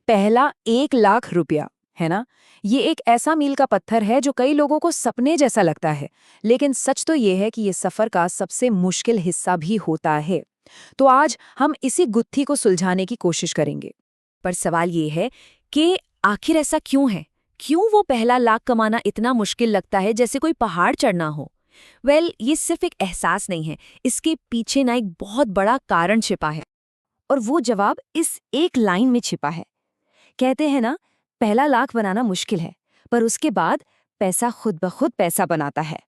पहला 1 लाख रुपया, है ना? ये एक ऐसा मील का पत्थर है जो कई लोगों को सपने जैसा लगता है, लेकिन सच तो ये है कि ये सफर का सबसे मुश्किल हिस्सा भी होता है। तो आज हम इसी गुत्थी को सुलझाने की कोशिश करेंगे। पर सवाल ये है कि आखिर ऐसा क्यों है? क्यों वो पहला लाख कमाना इतना मुश्किल लगता है, जैसे कोई पहाड़ चढ़ना हो? ये सिर्फ एक एहसास नहीं है, इसके पीछे ना एक बहुत बड़ा कारण छिपा है। और वो जवाब इस एक लाइन में छिपा है। कहते हैं ना, पहला लाख बनाना मुश्किल है, पर उसके बाद पैसा खुद ब खुद पैसा बनाता है।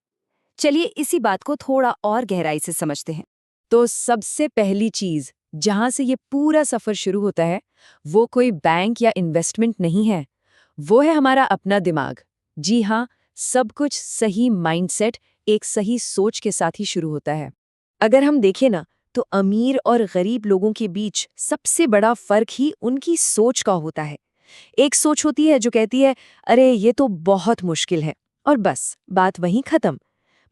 चलिए इसी बात को थोड़ा और गहराई से समझते हैं। तो सबसे पहली चीज जहां से ये पूरा सफर शुरू होता है, वो कोई बैंक या इन्वेस्टमेंट नहीं है, वो है हमारा अपना दिमाग। जी हाँ, सब कुछ सही माइंडसेट, एक सही सोच के साथ ही शुरू होता है। अगर हम देखें ना, तो अमीर और गरीब लोगों के बीच सबसे बड़ा फर्क ही उनकी सोच का होता है। एक सोच होती है जो कहती है, अरे ये तो बहुत मुश्किल है, और बस बात वहीं खत्म।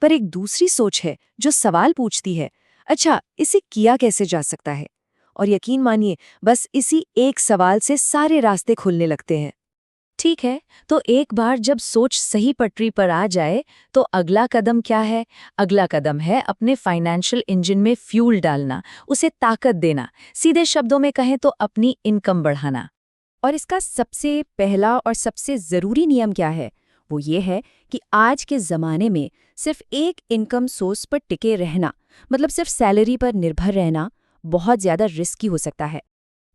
पर एक दूसरी सोच है जो सवाल पूछती है, अच्छा इसे किया कैसे जा सकता है? और यकीन मानिए, बस इसी एक सवाल से सारे रास्ते खुलने लगते हैं। ठीक है, तो एक बार जब सोच सही पटरी पर आ जाए, तो अगला कदम क्या है? अगला कदम है अपने फाइनेंशियल इंजन में फ्यूल डालना, उसे ताकत देना। सीधे शब्दों में कहें तो अपनी इनकम बढ़ाना। और इसका सबसे पहला और सबसे ज़रूरी नियम क्या है? वो ये है कि आज के ज़माने में सिर्फ एक इनकम सोर्स पर टिके रहना, मतलब सिर्फ सैलरी पर निर्भर रहना, बहुत ज़्यादा रिस्की हो सकता है।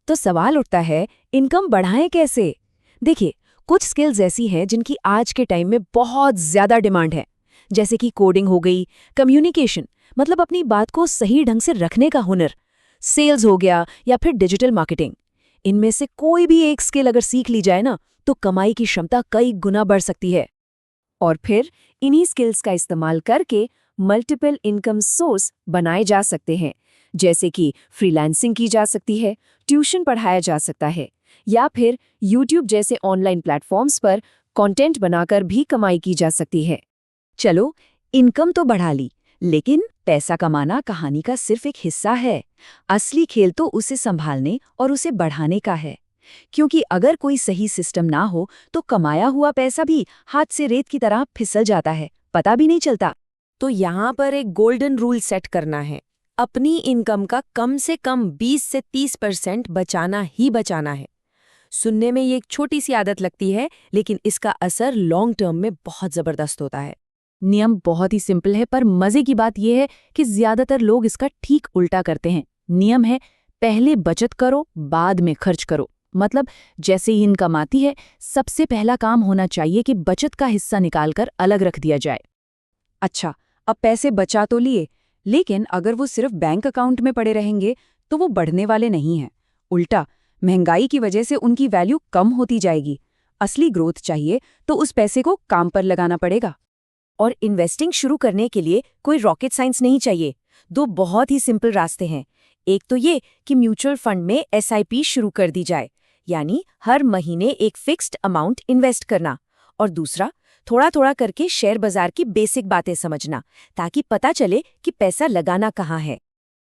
तो सवाल उठता है, इनकम बढ़ाएं कैसे? देखिए, कुछ स्किल्स ऐसी हैं जिनकी आज के टाइम में बहुत ज़्यादा डिमांड है, जैसे कि कोडिंग हो गई, कम्युनिकेशन, मतलब अपनी बात को सही ढंग से रखने का हुनर, सेल्स हो गया, या फिर डिजिटल मार्केटिंग। इनमें से कोई भी एक स्किल अगर सीख ली जाए ना, तो कमाई की क्षमता कई गुना बढ़ सकती है। और फिर इन्हीं स्किल्स का इस्तेमाल करके मल्टीपल इनकम सोर्स बनाए जा सकते हैं, जैसे कि फ्रीलांसिंग की जा सकती है, ट्यूशन पढ़ाया जा सकता है, या फिर यूट्यूब जैसे ऑनलाइन प्लेटफॉर्म्स पर कंटेंट बनाकर भी कमाई की जा सकती है। चलो, इनकम तो बढ़ा ली, लेकिन पैसा कमाना कहानी का सिर्फ एक हिस्सा है। असली खेल तो उसे संभालने और उसे बढ़ाने का है। क्योंकि अगर कोई सही सिस्टम ना हो, तो कमाया हुआ पैसा भी हाथ से रेत की तरह फिसल जाता है, पता भी नहीं चलता। तो यहाँ पर एक गोल्डन रूल सेट करना है। अपनी इनकम का कम से कम 20 से 30% बचाना ही बचाना है। सुनने में ये एक छोटी सी आदत लगती है, लेकिन इसका असर लॉन्ग टर्म में बहुत जबरदस्त होता है। नियम बहुत ही सिंपल है, पर मजे की बात यह है कि ज्यादातर लोग इसका ठीक उल्टा करते हैं। नियम है, पहले बचत करो, बाद में खर्च करो। मतलब जैसे ही इनकम आती है, सबसे पहला काम होना चाहिए कि बचत का हिस्सा निकालकर अलग रख दिया जाए। अच्छा, अब पैसे बचा तो लिए, लेकिन अगर वो सिर्फ बैंक अकाउंट में पड़े रहेंगे, तो वो बढ़ने वाले नहीं हैं। उल्टा, महंगाई की वजह से उनकी वैल्यू कम होती जाएगी। असली ग्रोथ चाहिए तो उस पैसे को काम पर लगाना पड़ेगा। और इन्वेस्टिंग शुरू करने के लिए कोई रॉकेट साइंस नहीं चाहिए। दो बहुत ही सिंपल रास्ते हैं। एक तो ये कि म्यूचुअल फंड में SIP शुरू कर दी जाए, यानी हर महीने एक फिक्स्ड अमाउंट इन्वेस्ट करना। और दूसरा, थोड़ा थोड़ा करके शेयर बाजार की बेसिक बातें समझना, ताकि पता चले कि पैसा लगाना कहाँ है।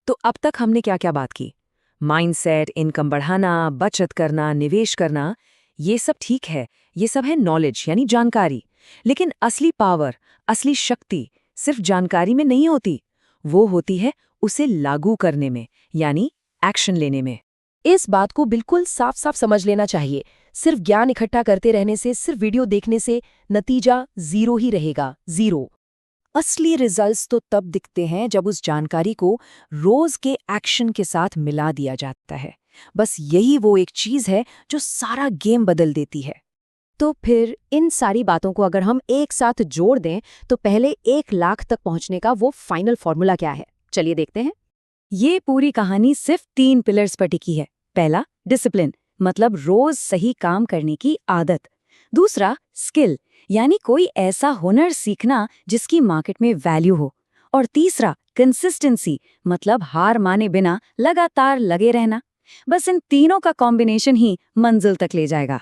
तो अब तक हमने क्या क्या बात की? माइंडसेट, इनकम बढ़ाना, बचत करना, निवेश करना, ये सब ठीक है। ये सब है नॉलेज, यानी जानकारी। लेकिन असली पावर, असली शक्ति सिर्फ जानकारी में नहीं होती। वो होती है उसे लागू करने में, यानी एक्शन लेने में। इस बात को बिल्कुल साफ साफ समझ लेना चाहिए। सिर्फ ज्ञान इकट्ठा करते रहने से, सिर्फ वीडियो देखने से नतीजा जीरो ही रहेगा, जीरो। असली रिजल्ट्स तो तब दिखते हैं जब उस जानकारी को रोज के एक्शन के साथ मिला दिया जाता है। बस यही वो एक चीज है जो सारा गेम बदल देती है। तो फिर इन सारी बातों को अगर हम एक साथ जोड़ दें, तो पहले 1 लाख तक पहुंचने का वो फाइनल फॉर्मूला क्या है? चलिए देखते हैं। ये पूरी कहानी सिर्फ 3 पिलर्स पर टिकी है। पहला, डिसिप्लिन, मतलब रोज सही काम करने की आदत। दूसरा, स्किल, यानी कोई ऐसा हुनर सीखना जिसकी मार्केट में वैल्यू हो। और तीसरा, कंसिस्टेंसी, मतलब हार माने बिना लगातार लगे रहना। बस इन तीनों का कॉम्बिनेशन ही मंजिल तक ले जाएगा।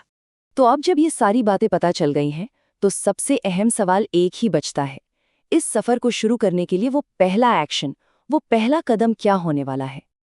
तो अब जब ये सारी बातें पता चल गई हैं, तो सबसे अहम सवाल एक ही बचता है। इस सफर को शुरू करने के लिए वो पहला एक्शन, वो पहला कदम क्या होने वाला है?